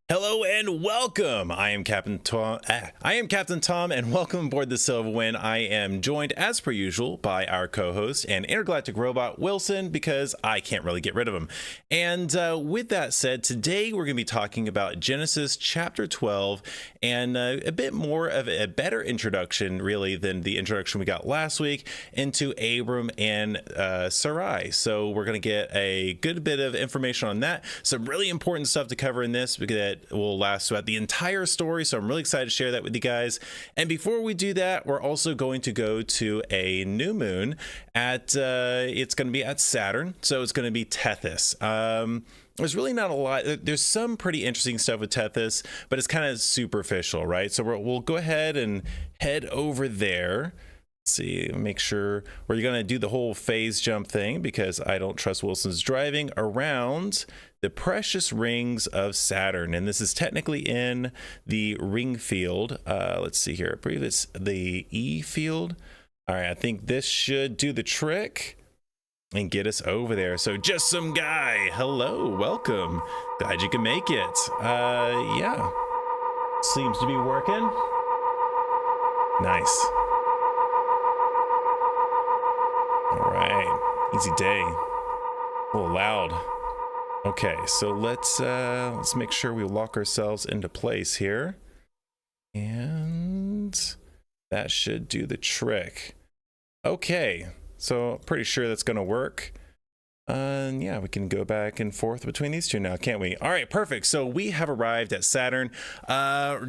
Hello and welcome. I am Captain Tom. And welcome aboard the Silverwind. I am joined, as per usual, by our co-host and intergalactic robot Wilson, because I can't really get rid of him. And with that said, today we're going to be talking about Genesis chapter 12, and a bit more of a better introduction, really, than the introduction we got last week into Abram and Sarai. So we're going to get a good bit of information on that. Some really important stuff to cover in this, because will last throughout the entire story, so I'm really excited to share that with you guys. And before we do that, we're also going to go to a new moon at it's going to be at Saturn, so it's going to be Tethys. There's really not a lot. There's some pretty interesting stuff with Tethys, but it's kind of superficial, right? So we'll go ahead and head over there. See, make sure we're going to do the whole phase jump thing, because I don't trust Wilson's driving around the precious rings of Saturn. And this is technically in the ring field. Let's see here. I believe it's the E field. All right, I think this should do the trick and get us over there. So just some guy. Hello, welcome. Glad you can make it. Yeah, seems to be working. Nice. All right, easy day. A little loud. Okay, so let's make sure we lock ourselves into place here, and that should do the trick. Okay, so pretty sure that's gonna work. And yeah, we can go back and forth between these two now, can't we? All right, perfect. So we have arrived at Saturn.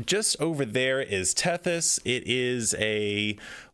Just over there is Tethys. It is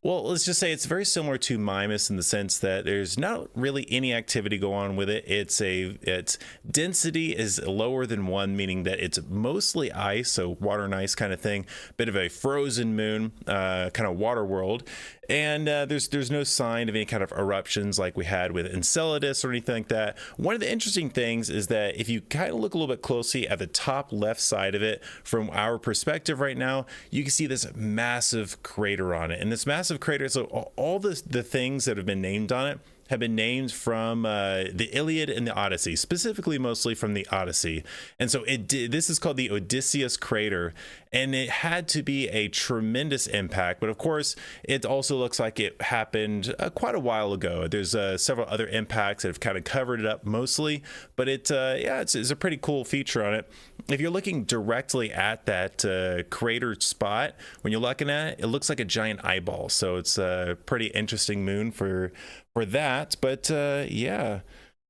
well, let's just say it's very similar to Mimas in the sense that there's not really any activity going on with it. Its density is lower than 1, meaning that it's mostly ice, so water and ice kind of thing. Bit of a frozen moon, kind of water world. And there's no sign of any kind of eruptions like we had with Enceladus or anything like that. One of the interesting things is that if you kind of look a little bit closely at the top left side of it, from our perspective right now, you can see this massive crater on it. And this massive crater, so all the things that have been named on it have been named from the Iliad and the Odyssey, specifically mostly from the Odyssey. And so this is called the Odysseus crater, and it had to be a tremendous impact. But of course, it also looks like it happened quite a while ago. There's several other impacts that have kind of covered it up mostly, but it's a pretty cool feature on it. If you're looking directly at that crater spot, when you're looking at it, it looks like a giant eyeball. So it's a pretty interesting moon for that. But yeah,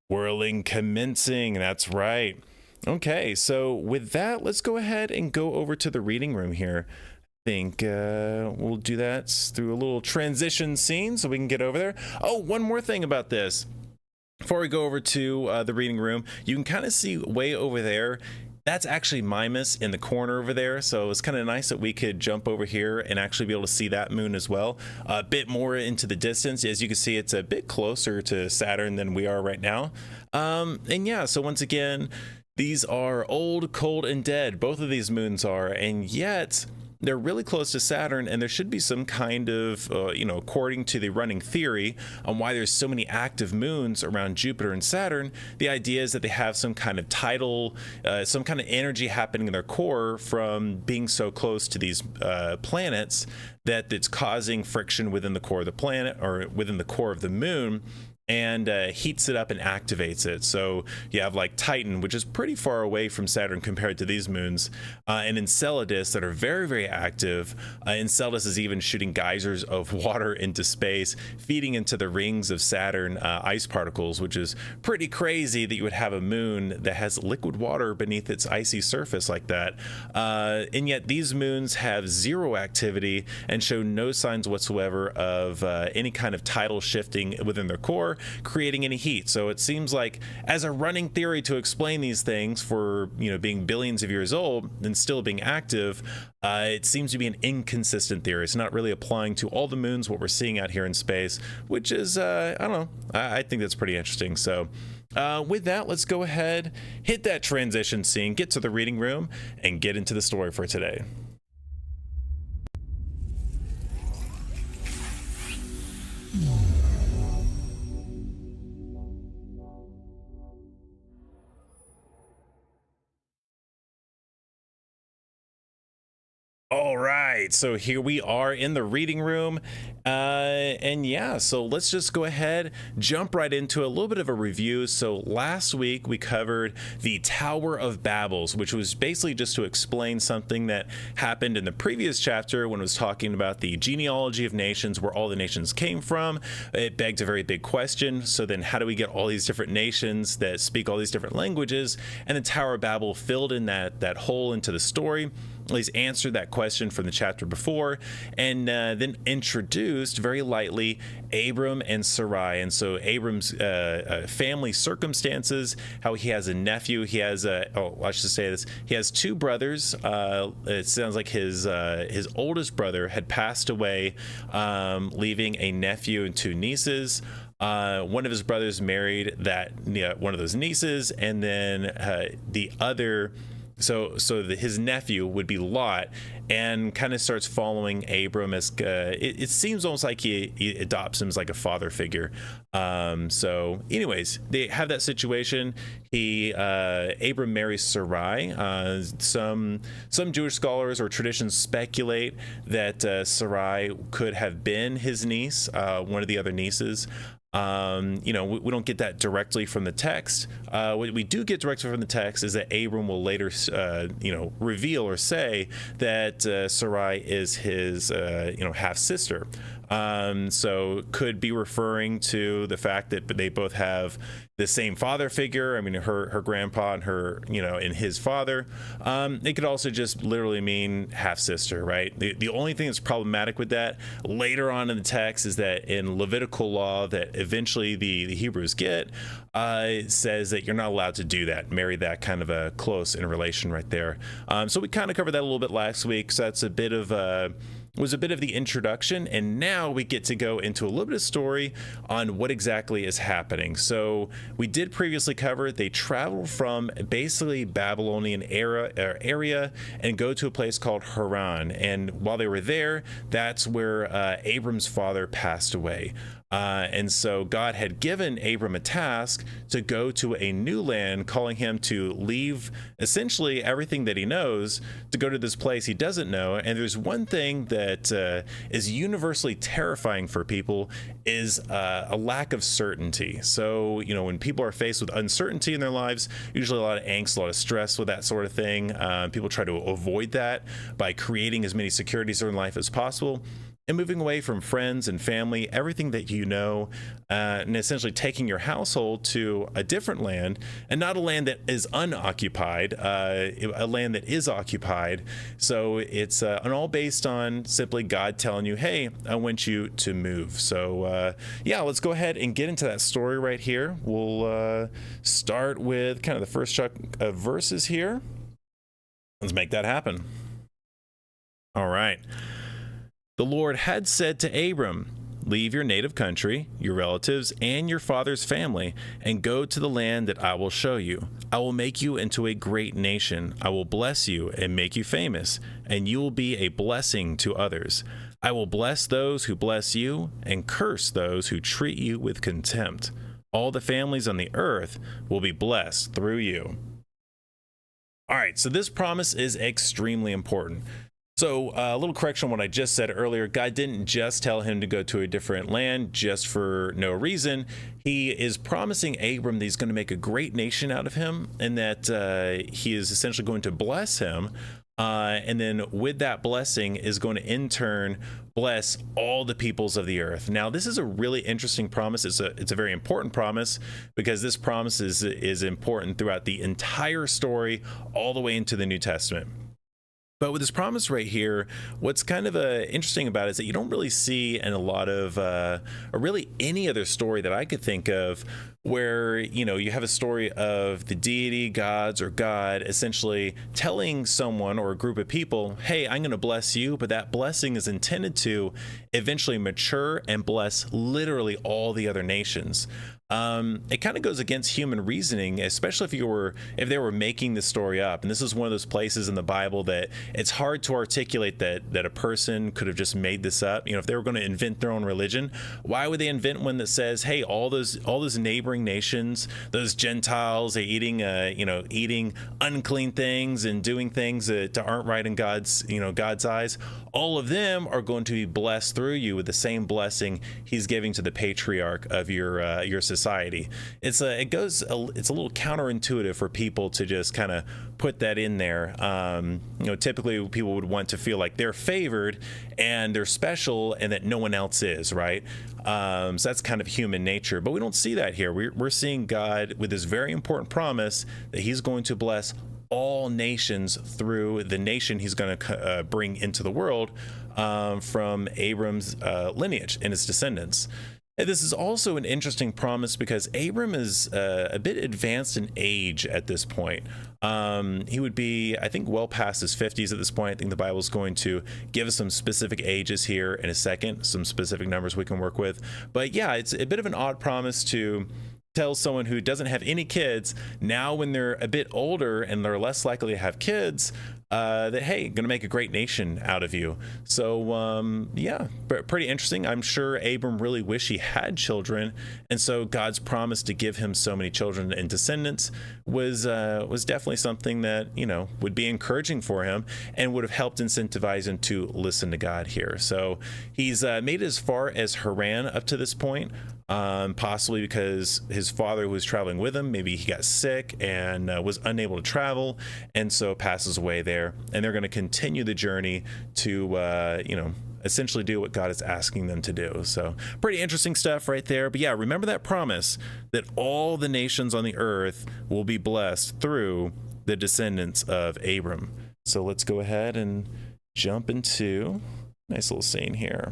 whirling commencing. That's right. Okay, so with that, let's go ahead and go over to the reading room here. I think we'll do that through a little transition scene so we can get over there. Oh, one more thing about this. Before we go over to the reading room, you can kind of see way over there. That's actually Mimas in the corner over there, so it's kind of nice that we could jump over here and actually be able to see that moon as well. A bit more into the distance. As you can see, it's a bit closer to Saturn than we are right now. And yeah, so once again, these are old, cold, and dead. Both of these moons are, and yet they're really close to Saturn, and there should be some kind of, according to the running theory on why there's so many active moons around Jupiter and Saturn, the idea is that they have some kind of tidal, some kind of energy happening in their core from being so close to these planets that it's causing friction within the core of the planet, or within the core of the moon, and heats it up and activates it. So you have like Titan, which is pretty far away from Saturn compared to these moons, and Enceladus that are very, very active. Enceladus is even shooting geysers of water into space, feeding into the rings of Saturn ice particles, which is pretty crazy that you would have a moon that has liquid water beneath its icy surface like that. And yet these moons have zero activity and show no signs whatsoever of any kind of tidal shifting within their core, creating any heat. So it seems like, as a running theory to explain these things, for being billions of years old and still being active, it seems to be an inconsistent theory. It's not really applying to all the moons what we're seeing out here in space, which is I don't know, I think that's pretty interesting. So with that, let's go ahead, hit that transition scene, get to the reading room, and get into the story for today. right, so here we are in the reading room, and yeah, so let's just go ahead, jump right into a little bit of a review. So last week we covered the Tower of Babels, which was basically just to explain something that happened in the previous chapter when it was talking about the genealogy of nations, where all the nations came from. It begged a very big question. So then how do we get all these different nations that speak all these different languages? And the Tower of Babel filled in that hole into the story. At least answered that question from the chapter before, and then introduced very lightly Abram and Sarai. And so Abram's family circumstances, how he has a nephew, he has I should say this, he has two brothers. It sounds like his oldest brother had passed away, leaving a nephew and two nieces. One of his brothers married one of those nieces, and then the other. So his nephew would be Lot, and kind of starts following Abram as it seems almost like he adopts him as like a father figure. So anyways, they have that situation. Abram marries Sarai. Some Jewish scholars or traditions speculate that Sarai could have been his niece, one of the other nieces. We don't get that directly from the text. What we do get directly from the text is that Abram will later, reveal or say that Sarai is his, half sister. So could be referring to the fact that they both have the same father figure. I mean, her grandpa and her, and his father. It could also just literally mean half sister, right? The only thing that's problematic with that later on in the text is that in Levitical law that eventually the Hebrews get, it says that you're not allowed to do that, marry that kind of a close in relation right there. So we kind of covered that a little bit last week. So that's a bit of the introduction, and now we get to go into a little bit of story on what exactly is happening. So we did previously cover they travel from basically Babylonian area and go to a place called Haran, and while they were there, that's where Abram's father passed away. And so God had given Abram a task to go to a new land, calling him to leave essentially everything that he knows to go to this place he doesn't know. And there's one thing that is universally terrifying for people is a lack of certainty. So, when people are faced with uncertainty in their lives, usually a lot of angst, a lot of stress with that sort of thing. People try to avoid that by creating as many securities in their life as possible, and moving away from friends and family, everything that you know, and essentially taking your household to a different land, and not a land that is unoccupied, a land that is occupied. So it's all based on simply God telling you, hey, I want you to move. So let's go ahead and get into that story right here. We'll start with kind of the first chunk of verses here. Let's make that happen. All right. The Lord had said to Abram, leave your native country, your relatives, and your father's family, and go to the land that I will show you. I will make you into a great nation. I will bless you and make you famous, and you will be a blessing to others. I will bless those who bless you, and curse those who treat you with contempt. All the families on the earth will be blessed through you. All right, so this promise is extremely important. So a little correction on what I just said earlier. God didn't just tell him to go to a different land just for no reason. He is promising Abram that he's going to make a great nation out of him, and that he is essentially going to bless him. And then with that blessing is going to in turn bless all the peoples of the earth. Now, this is a really interesting promise. It's a very important promise, because this promise is important throughout the entire story all the way into the New Testament. But with this promise right here, what's kind of interesting about it is that you don't really see in a lot of, or really any other story that I could think of, where, you have a story of the deity, gods, or God essentially telling someone or a group of people, hey, I'm going to bless you, but that blessing is intended to eventually mature and bless literally all the other nations. It kind of goes against human reasoning, especially if they were making this story up. And this is one of those places in the Bible that it's hard to articulate that a person could have just made this up. If they were going to invent their own religion, why would they invent one that says, hey, all those neighboring nations, those Gentiles, they're eating unclean things and doing things that aren't right in God's eyes, all of them are going to be blessed through you with the same blessing he's giving to the patriarch of your society. It's a little counterintuitive for people to just kind of put that in there. Typically people would want to feel like they're favored and they're special and that no one else is, right? So that's kind of human nature, but we don't see that here. We're seeing God with this very important promise that he's going to bless all nations through the nation he's going to bring into the world from Abram's lineage and his descendants. And this is also an interesting promise because Abram is a bit advanced in age at this point. He would be, I think, well past his 50s at this point. I think the Bible is going to give us some specific ages here in a second, some specific numbers we can work with. But yeah, it's a bit of an odd promise to tell someone who doesn't have any kids now when they're a bit older and they're less likely to have kids, that, hey, going to make a great nation out of you. So yeah, pretty interesting. I'm sure Abram really wished he had children, and so God's promise to give him so many children and descendants was definitely something that would be encouraging for him and would have helped incentivize him to listen to God here. So he's made it as far as Haran up to this point. Possibly because his father, who was traveling with him, maybe he got sick and was unable to travel, and so passes away there. And they're going to continue the journey to, essentially do what God is asking them to do. So pretty interesting stuff right there. But yeah, remember that promise that all the nations on the earth will be blessed through the descendants of Abram. So let's go ahead and jump into a nice little scene here.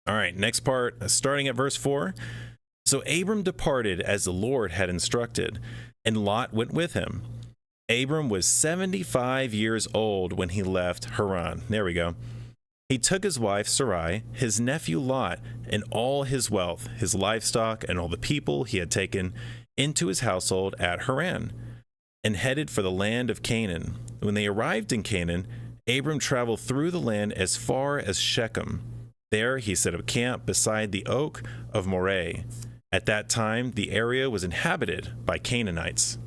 All right, next part, starting at verse 4. So Abram departed as the Lord had instructed, and Lot went with him. Abram was 75 years old when he left Haran. There we go. He took his wife Sarai, his nephew Lot, and all his wealth, his livestock, and all the people he had taken into his household at Haran, and headed for the land of Canaan. When they arrived in Canaan, Abram traveled through the land as far as Shechem. There he set up camp beside the oak of Moreh. At that time, the area was inhabited by Canaanites.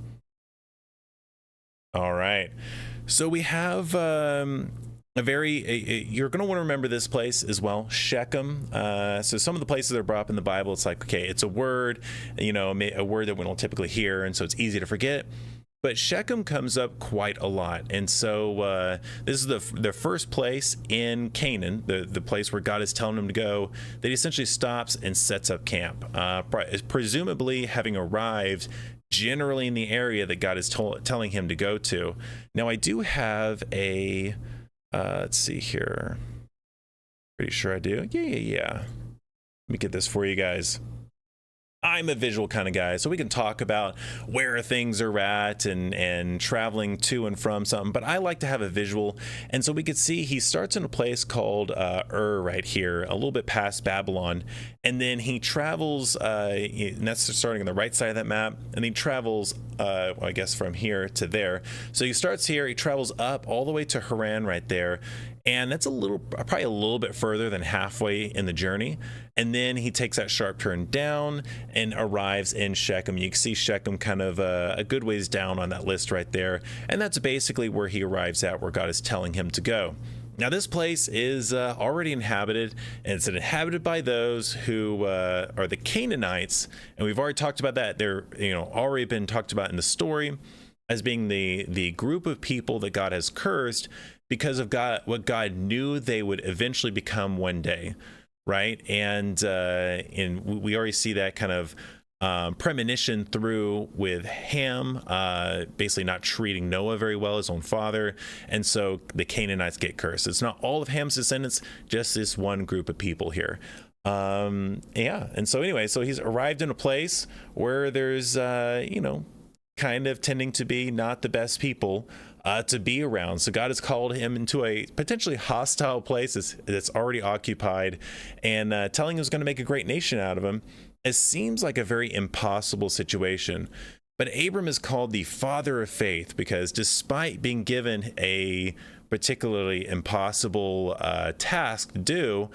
All right. So we have you're going to want to remember this place as well, Shechem. So some of the places that are brought up in the Bible, it's like, okay, it's a word, a word that we don't typically hear, and so it's easy to forget. But Shechem comes up quite a lot. And so this is the first place in Canaan, the place where God is telling him to go, that he essentially stops and sets up camp, presumably having arrived generally in the area that God is telling him to go to. Now, I do have a, let's see here. Pretty sure I do. Yeah. Let me get this for you guys. I'm a visual kind of guy, so we can talk about where things are at and traveling to and from something, but I like to have a visual. And so we could see he starts in a place called right here, a little bit past Babylon, and then he travels, and that's starting on the right side of that map, and he travels, I guess from here to there. So he starts here, he travels up all the way to Haran right there, and that's probably a little bit further than halfway in the journey. And then he takes that sharp turn down and arrives in Shechem. You can see Shechem kind of a good ways down on that list right there. And that's basically where he arrives at, where God is telling him to go. Now, this place is already inhabited, and it's inhabited by those who are the Canaanites. And we've already talked about that. They're already been talked about in the story as being the group of people that God has cursed because of what God knew they would eventually become one day, right? And we already see that kind of premonition through with Ham, basically not treating Noah very well, his own father, and so the Canaanites get cursed. It's not all of Ham's descendants, just this one group of people here. And so anyway, so he's arrived in a place where there's kind of tending to be not the best people to be around. So God has called him into a potentially hostile place that's already occupied, and telling him he's going to make a great nation out of him. It seems like a very impossible situation, But Abram is called the father of faith because despite being given a particularly impossible task to do,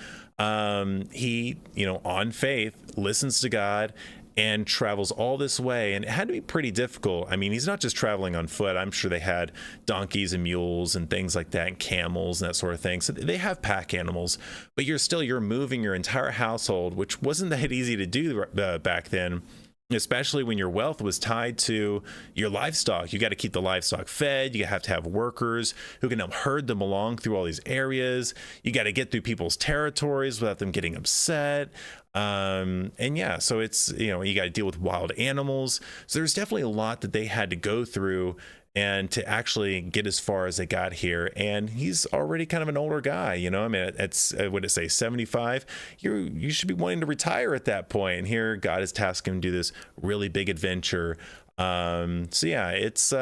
he, on faith, listens to God and travels all this way. And it had to be pretty difficult. I mean, he's not just traveling on foot. I'm sure they had donkeys and mules and things like that, and camels and that sort of thing. So they have pack animals, but you're moving your entire household, which wasn't that easy to do back then, especially when your wealth was tied to your livestock. You got to keep the livestock fed. You have to have workers who can help herd them along through all these areas. You got to get through people's territories without them getting upset. So it's, you got to deal with wild animals. So there's definitely a lot that they had to go through and to actually get as far as they got here. And he's already kind of an older guy, I mean, it's, what did it say, 75? You should be wanting to retire at that point. And here God has tasked him to do this really big adventure. It's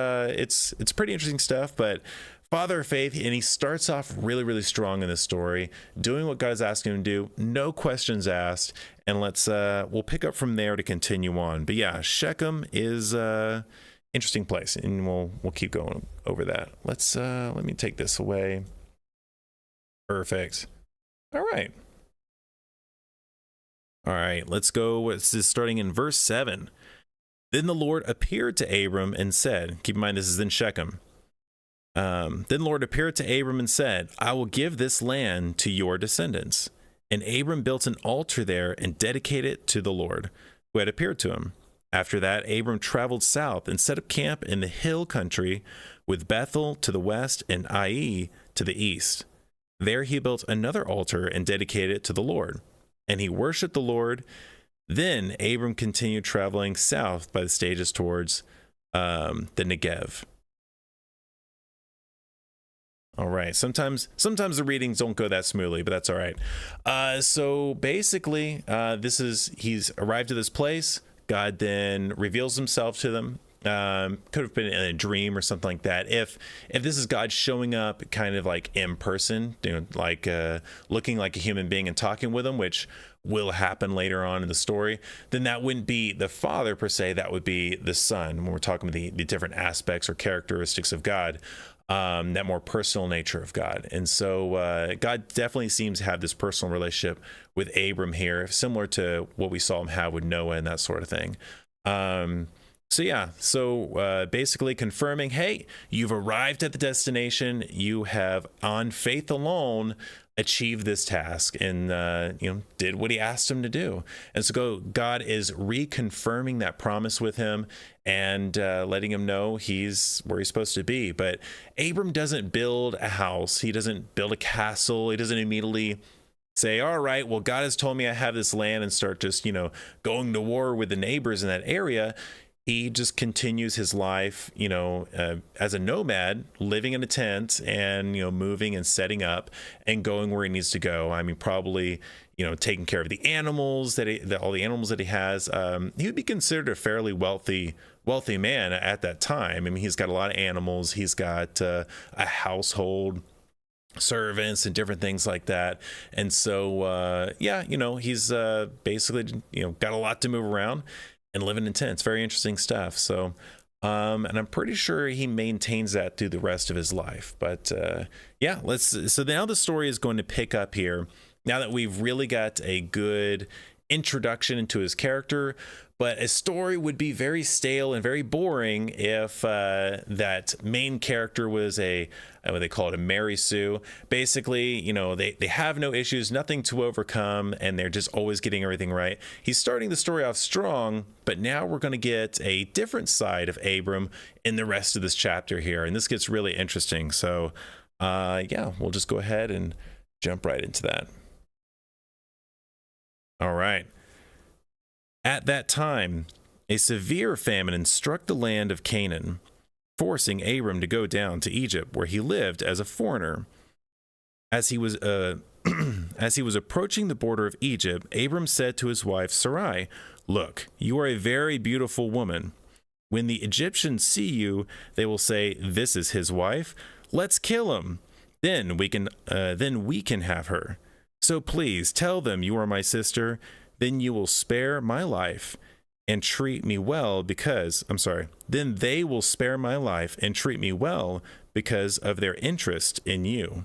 pretty interesting stuff, but father of faith, and he starts off really, really strong in this story, doing what God's asking him to do, no questions asked. And we'll pick up from there to continue on. But yeah, Shechem is interesting place, and we'll keep going over that. Let me take this away. Perfect. All right, let's go. This is starting in verse 7. Then the Lord appeared to Abram and said, keep in mind this is in Shechem. Then the Lord appeared to Abram and said, I will give this land to your descendants. And Abram built an altar there and dedicated it to the Lord, who had appeared to him. After that, Abram traveled south and set up camp in the hill country, with Bethel to the west and Ai to the east. There he built another altar and dedicated it to the Lord, and he worshipped the Lord. Then Abram continued traveling south by the stages towards the Negev. All right. Sometimes the readings don't go that smoothly, but that's all right. So basically, he's arrived to this place. God then reveals himself to them. Could have been in a dream or something like that. If this is God showing up kind of like in person, looking like a human being and talking with them, which will happen later on in the story, then that wouldn't be the Father per se. That would be the Son when we're talking about the different aspects or characteristics of God. That more personal nature of God. And so God definitely seems to have this personal relationship with Abram here, similar to what we saw him have with Noah and that sort of thing. So basically confirming, hey, you've arrived at the destination. You have, on faith alone, achieved this task and did what he asked him to do. And so God is reconfirming that promise with him and letting him know he's where he's supposed to be. But Abram doesn't build a house. He doesn't build a castle. He doesn't immediately say, all right, well, God has told me I have this land, and start just, going to war with the neighbors in that area. He just continues his life, as a nomad, living in a tent and, moving and setting up and going where he needs to go. I mean, probably, taking care of the animals all the animals that he has. He would be considered a fairly wealthy man at that time. I mean, he's got a lot of animals. He's got a household, servants and different things like that. And so, he's basically, got a lot to move around and living in tents. Very interesting stuff. So, and I'm pretty sure he maintains that through the rest of his life. But so now the story is going to pick up here, now that we've really got a good introduction into his character. But a story would be very stale and very boring if that main character was what they call it, a Mary Sue. Basically, they have no issues, nothing to overcome, and they're just always getting everything right. He's starting the story off strong, but now we're going to get a different side of Abram in the rest of this chapter here, and this gets really interesting. So, we'll just go ahead and jump right into that. All right. At that time, a severe famine struck the land of Canaan, forcing Abram to go down to Egypt, where he lived as a foreigner. As he was approaching the border of Egypt, Abram said to his wife Sarai, "Look, you are a very beautiful woman. When the Egyptians see you, they will say, 'This is his wife. Let's kill him. Then we can have her. So please tell them you are my sister. Then you will spare my life, and treat me well because, I'm sorry, then they will spare my life and treat me well because of their interest in you.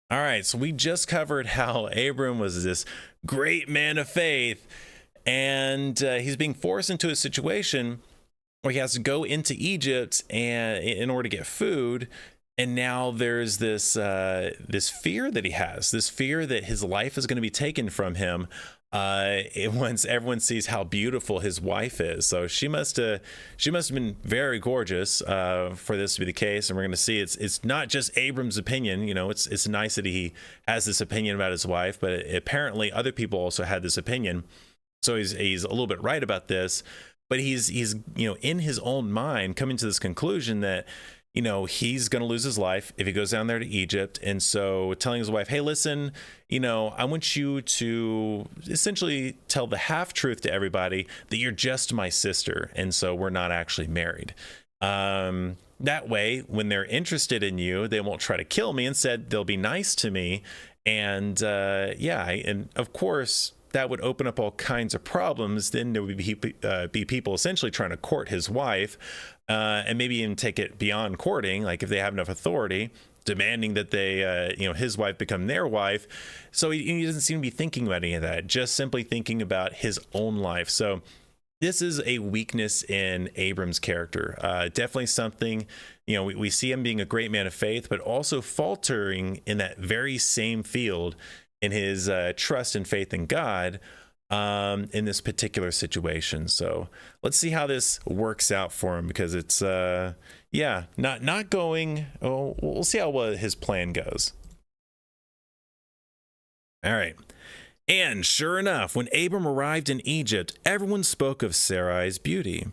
All right, so we just covered how Abram was this great man of faith, and he's being forced into a situation where he has to go into Egypt and in order to get food. And now there's this this fear that he has, this fear that his life is going to be taken from him once everyone sees how beautiful his wife is. So she must have been very gorgeous for this to be the case. And we're going to see it's not just Abram's opinion. You know, it's nice that he has this opinion about his wife, but apparently other people also had this opinion. So he's a little bit right about this, but he's in his own mind coming to this conclusion that he's going to lose his life if he goes down there to Egypt. And so telling his wife, hey, listen, I want you to essentially tell the half truth to everybody that you're just my sister. And so we're not actually married. That way, when they're interested in you, they won't try to kill me. Instead, they'll be nice to me. And and of course, that would open up all kinds of problems. Then there would be people essentially trying to court his wife, and maybe even take it beyond courting, like if they have enough authority, demanding that they, his wife become their wife. So he doesn't seem to be thinking about any of that, just simply thinking about his own life. So this is a weakness in Abram's character. Definitely something, we see him being a great man of faith, but also faltering in that very same field in his trust and faith in God in this particular situation. So let's see how this works out for him, because it's not going. Oh, we'll see how well his plan goes. All right. And sure enough, when Abram arrived in Egypt, everyone spoke of Sarai's beauty.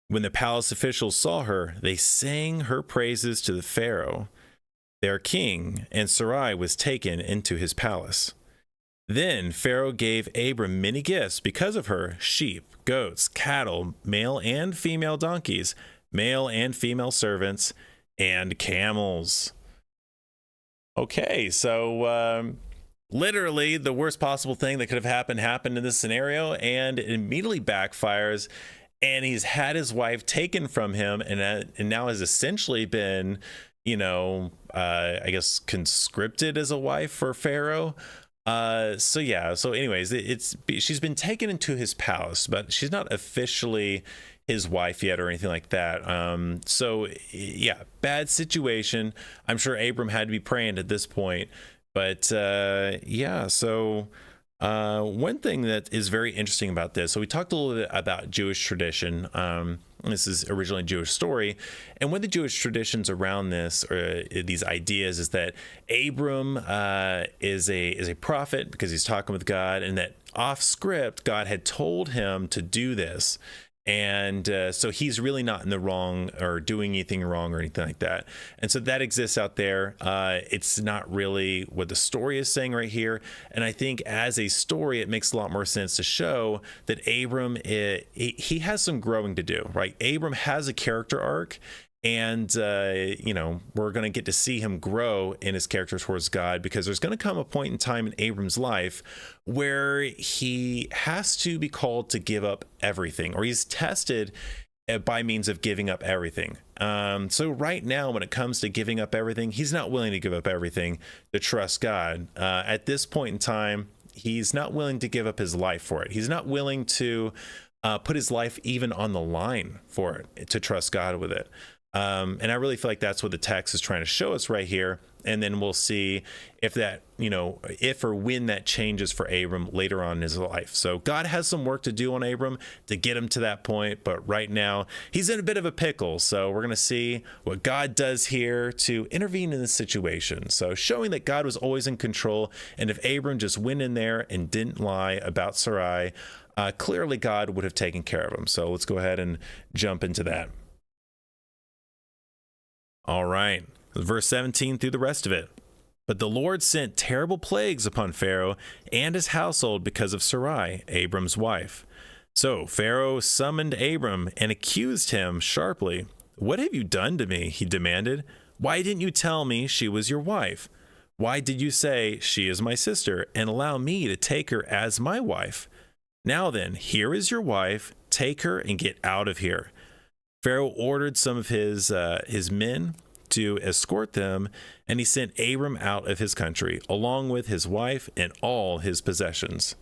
When the palace officials saw her, they sang her praises to the Pharaoh, their king, and Sarai was taken into his palace. Then Pharaoh gave Abram many gifts because of her: sheep, goats, cattle, male and female donkeys, male and female servants, and camels. Okay, so literally the worst possible thing that could have happened in this scenario, and it immediately backfires, and he's had his wife taken from him, and now has essentially been I guess conscripted as a wife for Pharaoh. So anyways, she's been taken into his palace, but she's not officially his wife yet or anything like that. Bad situation. I'm sure Abram had to be praying at this point, but one thing that is very interesting about this, so we talked a little bit about Jewish tradition. This is originally a Jewish story, and one of the Jewish traditions around this, or these ideas, is that Abram is a prophet because he's talking with God, and that off script God had told him to do this. And so he's really not in the wrong or doing anything wrong or anything like that. And so that exists out there. It's not really what the story is saying right here. And I think as a story, it makes a lot more sense to show that Abram, he has some growing to do, right? Abram has a character arc. And, we're going to get to see him grow in his character towards God, because there's going to come a point in time in Abram's life where he has to be called to give up everything, or he's tested by means of giving up everything. So right now, when it comes to giving up everything, he's not willing to give up everything to trust God. At this point in time, he's not willing to give up his life for it. He's not willing to put his life even on the line for it, to trust God with it. And I really feel like that's what the text is trying to show us right here. And then we'll see if that, if or when that changes for Abram later on in his life. So God has some work to do on Abram to get him to that point. But right now he's in a bit of a pickle. So we're going to see what God does here to intervene in this situation. So showing that God was always in control. And if Abram just went in there and didn't lie about Sarai, clearly God would have taken care of him. So let's go ahead and jump into that. All right, verse 17 through the rest of it. But the Lord sent terrible plagues upon Pharaoh and his household because of Sarai, Abram's wife. So Pharaoh summoned Abram and accused him sharply. "What have you done to me?" he demanded. "Why didn't you tell me she was your wife? Why did you say she is my sister and allow me to take her as my wife? Now then, here is your wife. Take her and get out of here." Pharaoh ordered some of his men to escort them, and he sent Abram out of his country, along with his wife and all his possessions.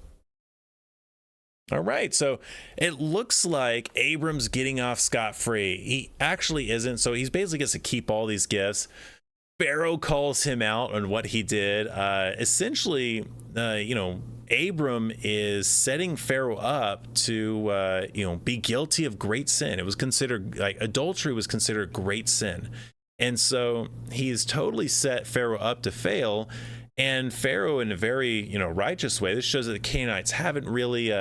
All right, so it looks like Abram's getting off scot-free. He actually isn't, so he basically gets to keep all these gifts. Pharaoh calls him out on what he did. Essentially, Abram is setting Pharaoh up to, be guilty of great sin. It was considered, like, adultery was considered great sin. And so he's totally set Pharaoh up to fail. And Pharaoh, in a very, righteous way, this shows that the Canaanites haven't really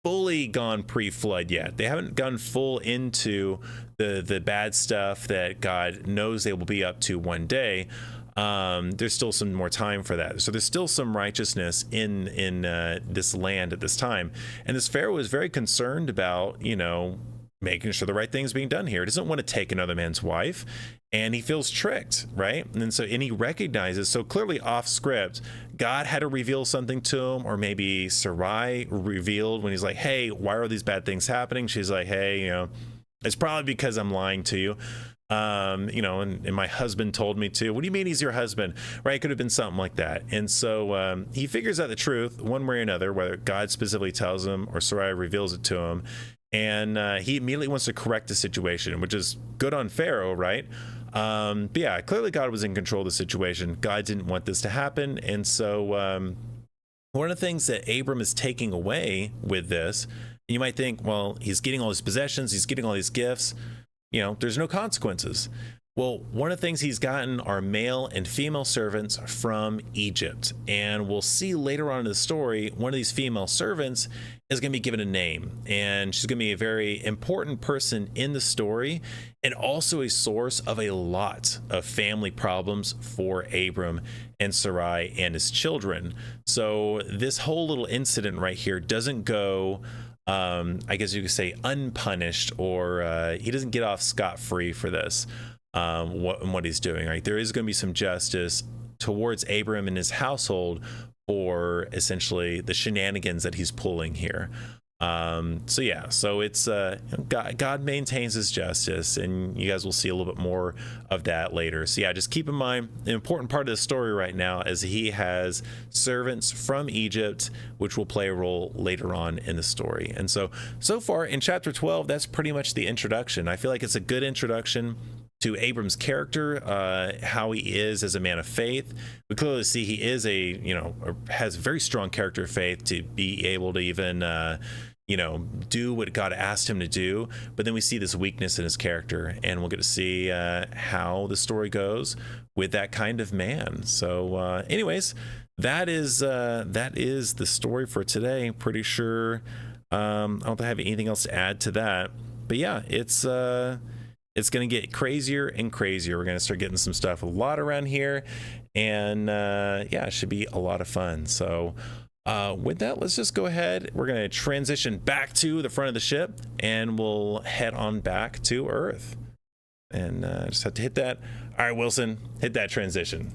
fully gone pre-flood yet. They haven't gone full into the bad stuff that God knows they will be up to one day. There's still some more time for that. So there's still some righteousness in this land at this time. And this Pharaoh is very concerned about, making sure the right thing's being done here. He doesn't want to take another man's wife, and he feels tricked, right? And he recognizes, so clearly off script, God had to reveal something to him, or maybe Sarai revealed when he's like, "Hey, why are these bad things happening?" She's like, "Hey, it's probably because I'm lying to you. And my husband told me to." "What do you mean he's your husband?" Right? It could have been something like that. And so he figures out the truth one way or another, whether God specifically tells him or Sarai reveals it to him. And he immediately wants to correct the situation, which is good on Pharaoh, right? But yeah, clearly God was in control of the situation. God didn't want this to happen. And so one of the things that Abram is taking away with this, and you might think, well, he's getting all his possessions, he's getting all these gifts, there's no consequences. Well, one of the things he's gotten are male and female servants from Egypt. And we'll see later on in the story, one of these female servants is going to be given a name. And she's going to be a very important person in the story, and also a source of a lot of family problems for Abram and Sarai and his children. So this whole little incident right here doesn't go, I guess you could say, unpunished, or he doesn't get off scot-free for this. What he's doing, right? There is going to be some justice towards Abram and his household for essentially the shenanigans that he's pulling here. So it's God maintains his justice, and you guys will see a little bit more of that later. So yeah, just keep in mind, an important part of the story right now is he has servants from Egypt, which will play a role later on in the story. And so far in chapter 12, that's pretty much the introduction. I feel like it's a good introduction to Abram's character, how he is as a man of faith. We clearly see he is has a very strong character of faith to be able to even, do what God asked him to do. But then we see this weakness in his character, and we'll get to see how the story goes with that kind of man. So anyways, that is the story for today. Pretty sure I don't have anything else to add to that. But yeah, it's going to get crazier and crazier. We're going to start getting some stuff a lot around here, and it should be a lot of fun. So with that, let's just go ahead. We're going to transition back to the front of the ship, and we'll head on back to Earth. And just have to hit that. All right, Wilson, hit that transition.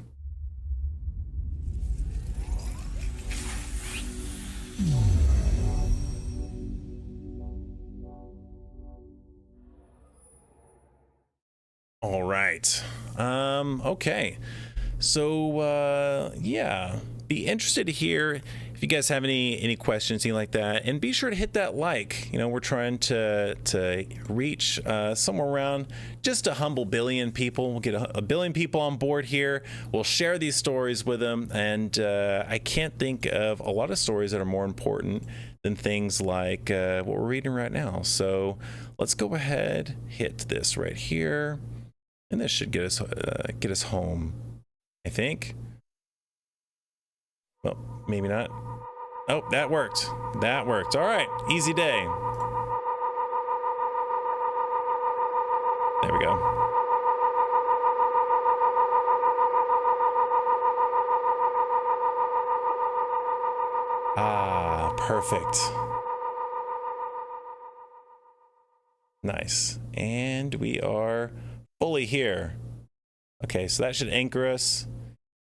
All right. Okay. So, be interested to hear if you guys have any questions, anything like that, and be sure to hit that like. We're trying to reach somewhere around just a humble billion people. We'll get a billion people on board here. We'll share these stories with them, and I can't think of a lot of stories that are more important than things like what we're reading right now. So let's go ahead, hit this right here. And this should get us home, I think. Well, maybe not. Oh, that worked. That worked. All right, easy day. There we go. Ah, perfect. Nice. And we are fully here. Okay, so that should anchor us.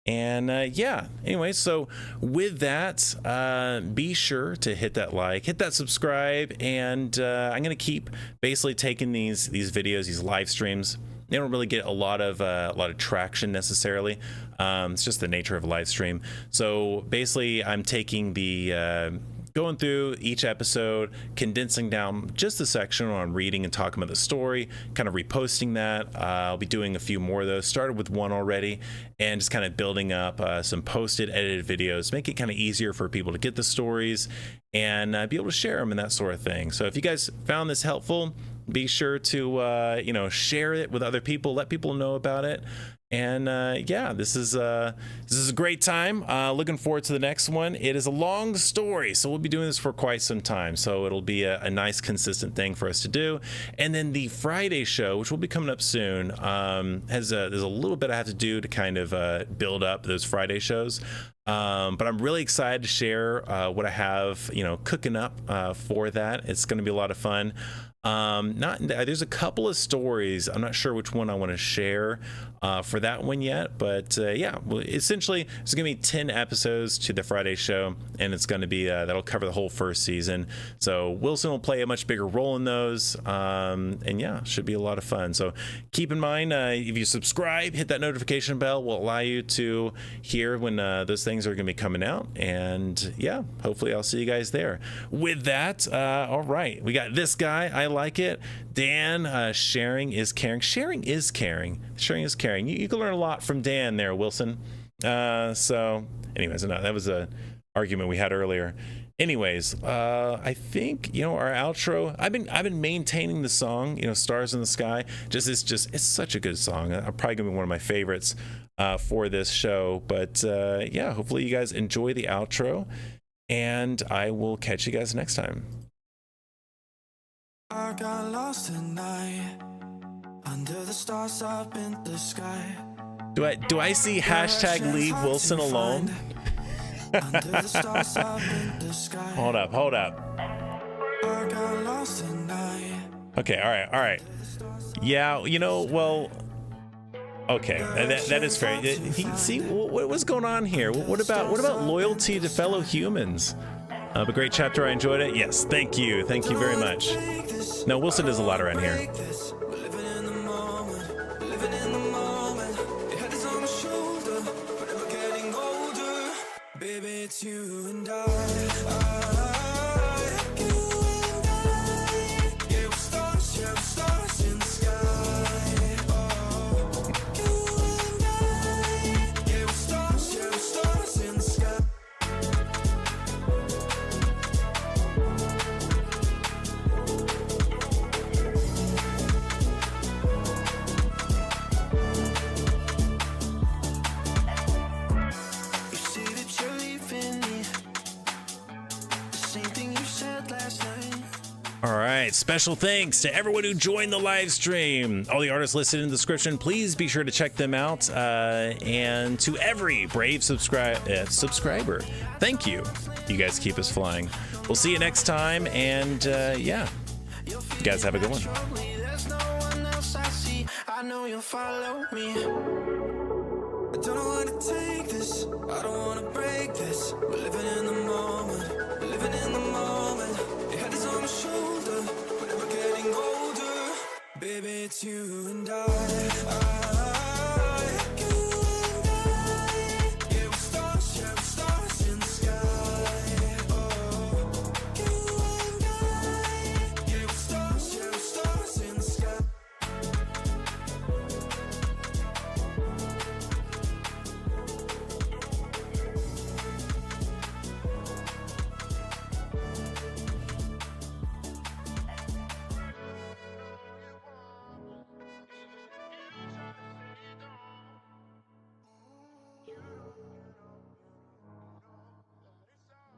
And yeah, anyway, so with that, be sure to hit that like, hit that subscribe, and I'm gonna keep basically taking these videos, these live streams. They don't really get a lot of traction necessarily. It's just the nature of a live stream. So basically, I'm taking the going through each episode, condensing down just the section on reading and talking about the story, kind of reposting that. I'll be doing a few more of those. Started with one already, and just kind of building up some posted, edited videos, make it kind of easier for people to get the stories and be able to share them and that sort of thing. So if you guys found this helpful, be sure to share it with other people, let people know about it. And yeah, this is a great time. Looking forward to the next one. It is a long story, so we'll be doing this for quite some time. So it'll be a nice, consistent thing for us to do. And then the Friday show, which will be coming up soon, there's a little bit I have to do to kind of build up those Friday shows. But I'm really excited to share what I have, cooking up for that. It's going to be a lot of fun. There's a couple of stories. I'm not sure which one I want to share for that one yet, but yeah, well, essentially it's gonna be 10 episodes to the Friday show, and it's going to be that'll cover the whole first season. So Wilson will play a much bigger role in those, and yeah, should be a lot of fun. So keep in mind, if you subscribe, hit that notification bell, will allow you to hear when those things are going to be coming out. And yeah, hopefully I'll see you guys there. With that, all right, we got this guy. I like it. Dan, sharing is caring. Sharing is caring. Sharing is caring. You can learn a lot from Dan there, Wilson. So anyways, no, that was a argument we had earlier. Anyways, I think, our outro, I've been maintaining the song, Stars in the Sky. It's such a good song. Probably gonna be one of my favorites for this show. But yeah, hopefully you guys enjoy the outro, and I will catch you guys next time. I got lost tonight under the stars up in the sky. Do I see hashtag leave Wilson alone? Under the stars up in the sky. Hold up. I got lost tonight. Okay, all right. Yeah, well, okay, that is fair. See, what's going on here? What about loyalty to fellow humans? A great chapter. I enjoyed it. Yes, thank you very much. No, Wilson does a lot around here. Baby, it's you and I. Yeah, we're stars in the sky. Oh, you and I. Yeah, we're stars in the sky. All right, special thanks to everyone who joined the live stream. All the artists listed in the description, please be sure to check them out. And to every brave subscriber, thank you. You guys keep us flying. We'll see you next time, and yeah, you guys have a good one. I know you'll follow me. I don't want to take this, I don't want to break this. We're living in